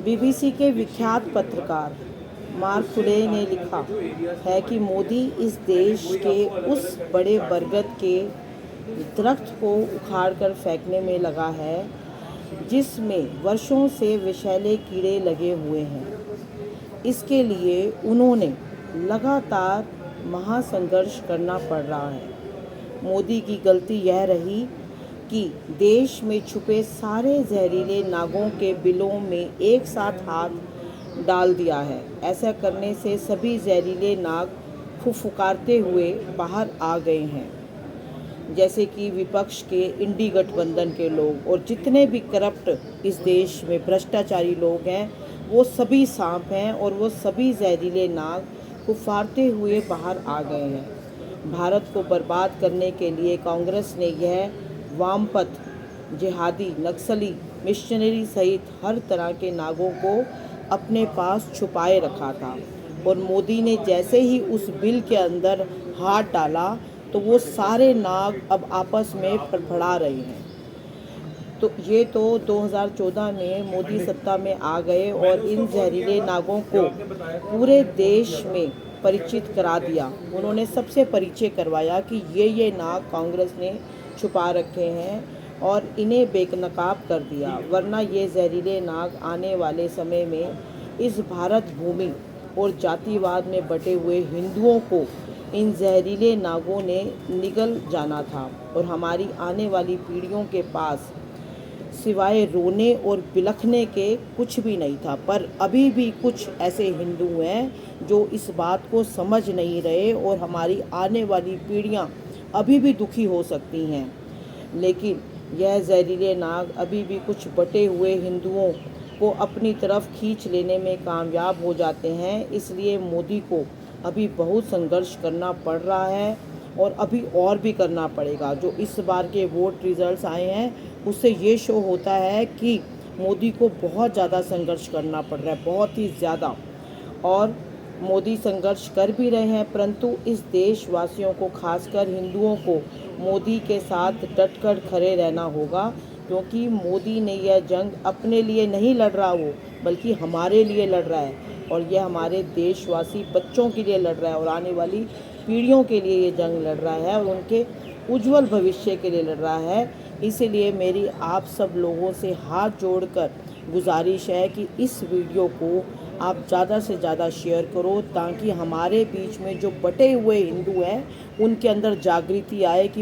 BBC के विख्यात पत्रकार मार्क टुडे ने लिखा है कि मोदी इस देश के उस बड़े बरगद के दरख्त को उखाड़कर फेंकने में लगा है जिसमें वर्षों से विषैले कीड़े लगे हुए हैं। इसके लिए उन्होंने लगातार महासंघर्ष करना पड़ रहा है। मोदी की गलती यह रही कि देश में छुपे सारे जहरीले नागों के बिलों में एक साथ हाथ डाल दिया है। ऐसा करने से सभी जहरीले नाग फुफकारते हुए बाहर आ गए हैं, जैसे कि विपक्ष के इंडी गठबंधन के लोग और जितने भी करप्ट इस देश में भ्रष्टाचारी लोग हैं, वो सभी सांप हैं और वो सभी जहरीले नाग फुफकारते हुए बाहर आ गए हैं। भारत को बर्बाद करने के लिए कांग्रेस ने यह वामपंथ, जिहादी, नक्सली, मिशनरी सहित हर तरह के नागों को अपने पास छुपाए रखा था और मोदी ने जैसे ही उस बिल के अंदर हाथ डाला तो वो सारे नाग अब आपस में फड़फड़ा रहे हैं। तो ये तो 2014 में मोदी सत्ता में आ गए और इन जहरीले नागों को पूरे देश में परिचित करा दिया। उन्होंने सबसे परिचय करवाया कि ये नाग कांग्रेस ने छुपा रखे हैं और इन्हें बेनकाब कर दिया, वरना ये जहरीले नाग आने वाले समय में इस भारत भूमि और जातिवाद में बटे हुए हिंदुओं को इन जहरीले नागों ने निगल जाना था और हमारी आने वाली पीढ़ियों के पास सिवाय रोने और बिलखने के कुछ भी नहीं था। पर अभी भी कुछ ऐसे हिंदू हैं जो इस बात को समझ नहीं रहे और हमारी आने वाली पीढ़ियां अभी भी दुखी हो सकती हैं। लेकिन यह जहरीले नाग अभी भी कुछ बटे हुए हिंदुओं को अपनी तरफ खींच लेने में कामयाब हो जाते हैं। इसलिए मोदी को अभी बहुत संघर्ष करना पड़ रहा है और अभी और भी करना पड़ेगा। जो इस बार के वोट रिजल्ट्स आए हैं उससे ये शो होता है कि मोदी को बहुत ज़्यादा संघर्ष करना पड़ रहा है, बहुत ही ज़्यादा। और मोदी संघर्ष कर भी रहे हैं, परंतु इस देशवासियों को, खासकर हिंदुओं को, मोदी के साथ डटकर खड़े रहना होगा, क्योंकि मोदी ने यह जंग अपने लिए नहीं लड़ रहा वो, बल्कि हमारे लिए लड़ रहा है और यह हमारे देशवासी बच्चों के लिए लड़ रहा है और आने वाली पीढ़ियों के लिए ये जंग लड़ रहा है और उनके उज्जवल भविष्य के लिए लड़ रहा है। इसीलिए मेरी आप सब लोगों से हाथ जोड़कर गुजारिश है कि इस वीडियो को आप ज़्यादा से ज़्यादा शेयर करो, ताकि हमारे बीच में जो बटे हुए हिंदू हैं उनके अंदर जागृति आए कि